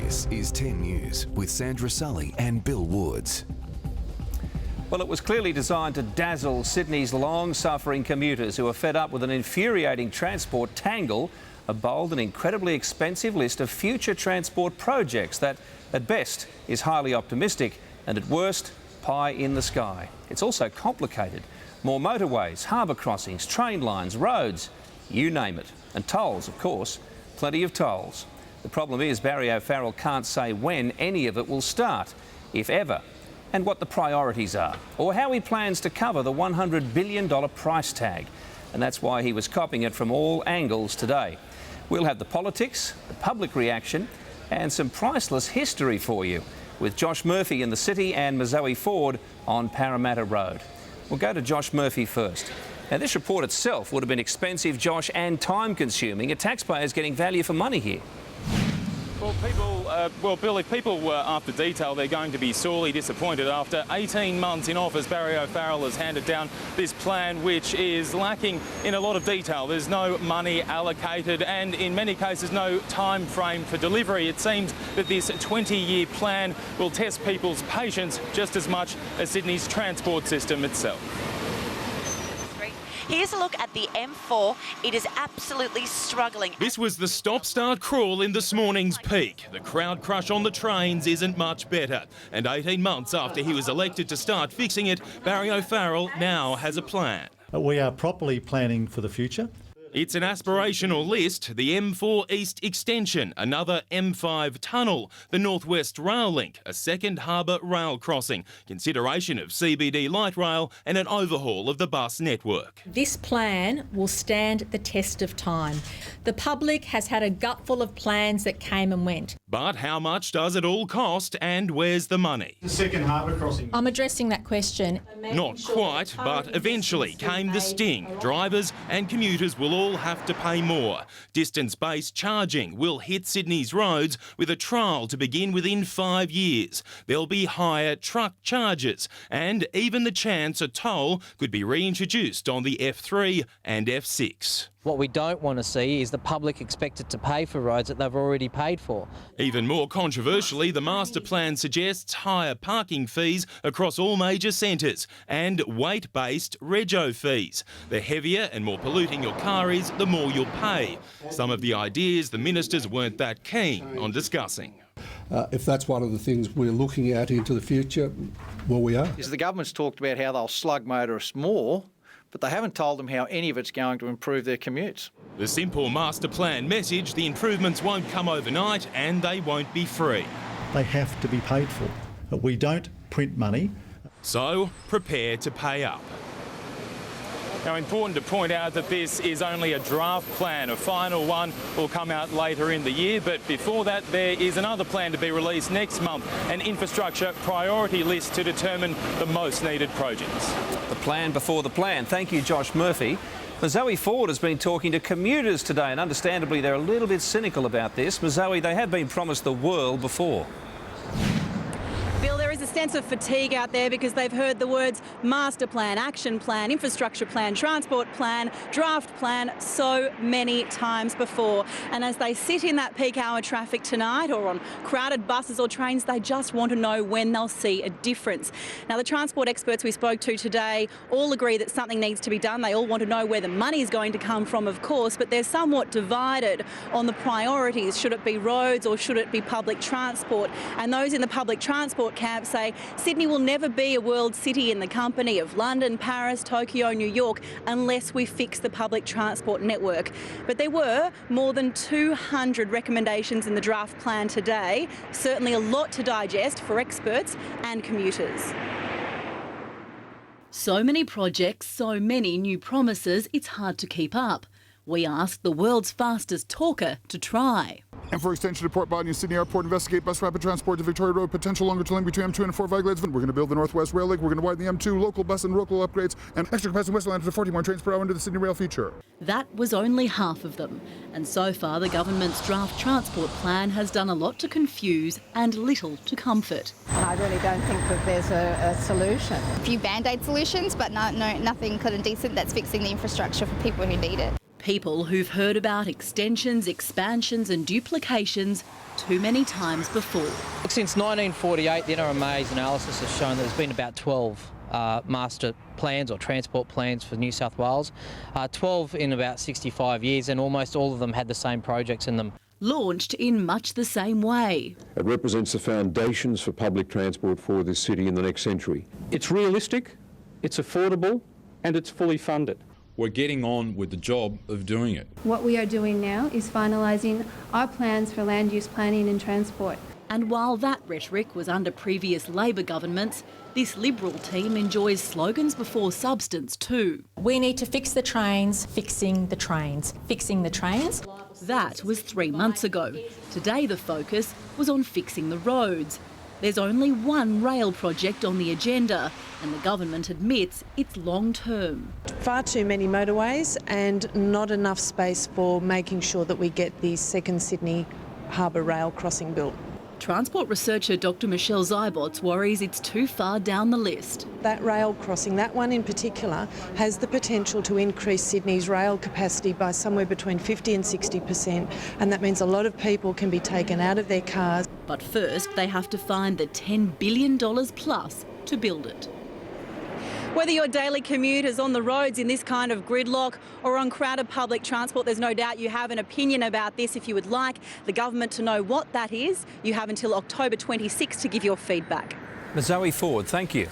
This is 10 News with Sandra Sully and Bill Woods. Well, it was clearly designed to dazzle Sydney's long-suffering commuters who are fed up with an infuriating transport tangle, a bold and incredibly expensive list of future transport projects that, at best, is highly optimistic and, at worst, pie in the sky. It's also complicated. More motorways, harbour crossings, train lines, roads, you name it. And tolls, of course. Plenty of tolls. The problem is Barry O'Farrell can't say when any of it will start, if ever, and what the priorities are, or how he plans to cover the $100 billion price tag. And that's why he was copping it from all angles today. We'll have the politics, the public reaction, and some priceless history for you, with Josh Murphy in the city and Mozoe Ford on Parramatta Road. We'll go to Josh Murphy first. Now, this report itself would have been expensive, Josh, and time-consuming. A taxpayer's getting value for money here. Well, Bill, if people were after detail, they're going to be sorely disappointed. After 18 months in office, Barry O'Farrell has handed down this plan which is lacking in a lot of detail. There's no money allocated and in many cases no time frame for delivery. It seems that this 20-year plan will test people's patience just as much as Sydney's transport system itself. Here's a look at the M4. It is absolutely struggling. This was the stop-start crawl in this morning's peak. The crowd crush on the trains isn't much better. And 18 months after he was elected to start fixing it, Barry O'Farrell now has a plan. We are properly planning for the future. It's an aspirational list, the M4 East extension, another M5 tunnel, the North West Rail Link, a second harbour rail crossing, consideration of CBD light rail and an overhaul of the bus network. This plan will stand the test of time. The public has had a gutful of plans that came and went. But how much does it all cost and where's the money? The second harbour crossing. I'm addressing that question. Not quite, but eventually came the sting. Drivers and commuters will all have to pay more. Distance-based charging will hit Sydney's roads with a trial to begin within 5 years. There'll be higher truck charges and even the chance a toll could be reintroduced on the F3 and F6. What we don't want to see is the public expected to pay for roads that they've already paid for. Even more controversially, the master plan suggests higher parking fees across all major centres and weight-based rego fees. The heavier and more polluting your car is, the more you'll pay. Some of the ideas the ministers weren't that keen on discussing. If that's one of the things we're looking at into the future, well, we are. The government's talked about how they'll slug motorists more, but they haven't told them how any of it's going to improve their commutes. The simple master plan message, the improvements won't come overnight and they won't be free. They have to be paid for. We don't print money. So prepare to pay up. Now, important to point out that this is only a draft plan. A final one will come out later in the year, but before that there is another plan to be released next month, an infrastructure priority list to determine the most needed projects. The plan before the plan. Thank you, Josh Murphy. Mozoe Ford has been talking to commuters today, and understandably they're a little bit cynical about this. Mozoe, they have been promised the world before. Bill, there is a sense of fatigue out there because they've heard the words master plan, action plan, infrastructure plan, transport plan, draft plan so many times before. And as they sit in that peak hour traffic tonight or on crowded buses or trains, they just want to know when they'll see a difference. Now, the transport experts we spoke to today all agree that something needs to be done. They all want to know where the money is going to come from, of course, but they're somewhat divided on the priorities. Should it be roads or should it be public transport? And those in the public transport camp say Sydney will never be a world city in the company of London, Paris, Tokyo, New York unless we fix the public transport network. But there were more than 200 recommendations in the draft plan today. Certainly a lot to digest for experts and commuters. So many projects, so many new promises, it's hard to keep up. We asked the world's fastest talker to try. And for extension to Port Botany and Sydney Airport, investigate bus rapid transport to Victoria Road, potential longer link between M2 and 4 Viglades. We're going to build the North West Rail Link, we're going to widen the M2, local bus and local upgrades, and extra capacity Westland to 40 more trains per hour into the Sydney Rail future. That was only half of them. And so far, the government's draft transport plan has done a lot to confuse and little to comfort. I really don't think that there's a solution. A few band-aid solutions, but no, nothing kind of decent that's fixing the infrastructure for people who need it. People who've heard about extensions, expansions and duplications too many times before. Since 1948, the NRMA's analysis has shown that there's been about 12 master plans or transport plans for New South Wales, 12 in about 65 years, and almost all of them had the same projects in them. Launched in much the same way. It represents the foundations for public transport for this city in the next century. It's realistic, it's affordable, and it's fully funded. We're getting on with the job of doing it. What we are doing now is finalising our plans for land use planning and transport. And while that rhetoric was under previous Labor governments, this Liberal team enjoys slogans before substance too. We need to fix the trains, fixing the trains, fixing the trains. That was 3 months ago. Today the focus was on fixing the roads. There's only one rail project on the agenda, and the government admits it's long term. Far too many motorways and not enough space for making sure that we get the second Sydney Harbour Rail crossing built. Transport researcher Dr Michelle Zybots worries it's too far down the list. That rail crossing, that one in particular, has the potential to increase Sydney's rail capacity by somewhere between 50 and 60%, and that means a lot of people can be taken out of their cars. But first they have to find the $10 billion plus to build it. Whether your daily commute is on the roads in this kind of gridlock or on crowded public transport, there's no doubt you have an opinion about this. If you would like the government to know what that is, you have until October 26 to give your feedback. Zoe Ford, thank you.